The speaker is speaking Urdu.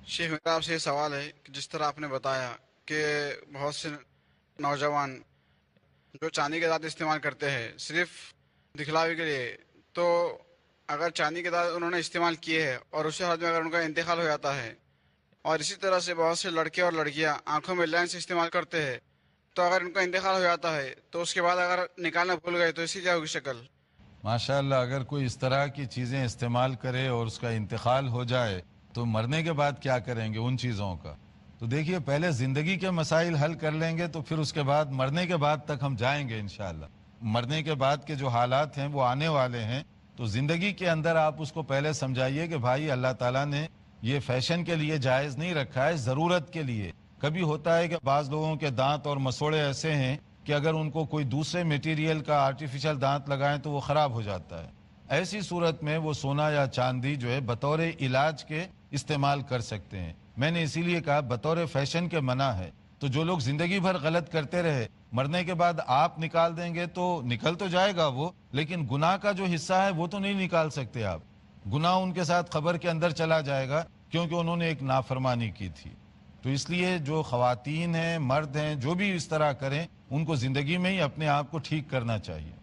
شیخ میرا آپ سے یہ سوال ہے کہ جس طرح آپ نے بتایا کہ بہت سے نوجوان جو چاندی کے دانت استعمال کرتے ہیں صرف دکھلاوے کے لیے، تو اگر چاندی کے دانت انہوں نے استعمال کیے ہیں اور اسی حالت میں اگر ان کا انتقال ہو جاتا ہے، اور اسی طرح سے بہت سے لڑکے اور لڑکیاں آنکھوں میں لینس استعمال کرتے ہیں، تو اگر ان کا انتقال ہو جاتا ہے تو اس کے بعد اگر نکالنا بھول گئے تو اس کی کیا ہوگی شکل؟ ماشاءاللہ اگر کوئی اس طرح کی چیزیں استعمال کرے اور اس کا انتقال ہو جائے تو مرنے کے بعد کیا کریں گے ان چیزوں کا؟ تو دیکھیے پہلے زندگی کے مسائل حل کر لیں گے تو پھر اس کے بعد مرنے کے بعد تک ہم جائیں گے انشاءاللہ۔ مرنے کے بعد کے جو حالات ہیں وہ آنے والے ہیں، تو زندگی کے اندر آپ اس کو پہلے سمجھائیے کہ بھائی اللہ تعالیٰ نے یہ فیشن کے لیے جائز نہیں رکھا ہے، ضرورت کے لیے۔ کبھی ہوتا ہے کہ بعض لوگوں کے دانت اور مسوڑے ایسے ہیں کہ اگر ان کو کوئی دوسرے میٹیریل کا آرٹیفیشل دانت لگائیں تو وہ خراب ہو جاتا ہے۔ ایسی صورت میں وہ سونا یا چاندی جو ہے بطور علاج کے استعمال کر سکتے ہیں۔ میں نے اسی لیے کہا بطور فیشن کے منع ہے۔ تو جو لوگ زندگی بھر غلط کرتے رہے، مرنے کے بعد آپ نکال دیں گے تو نکل تو جائے گا وہ، لیکن گناہ کا جو حصہ ہے وہ تو نہیں نکال سکتے آپ۔ گناہ ان کے ساتھ قبر کے اندر چلا جائے گا کیونکہ انہوں نے ایک نافرمانی کی تھی۔ تو اس لیے جو خواتین ہیں، مرد ہیں، جو بھی اس طرح کریں ان کو زندگی میں ہی اپنے آپ کو ٹھیک کرنا چاہیے۔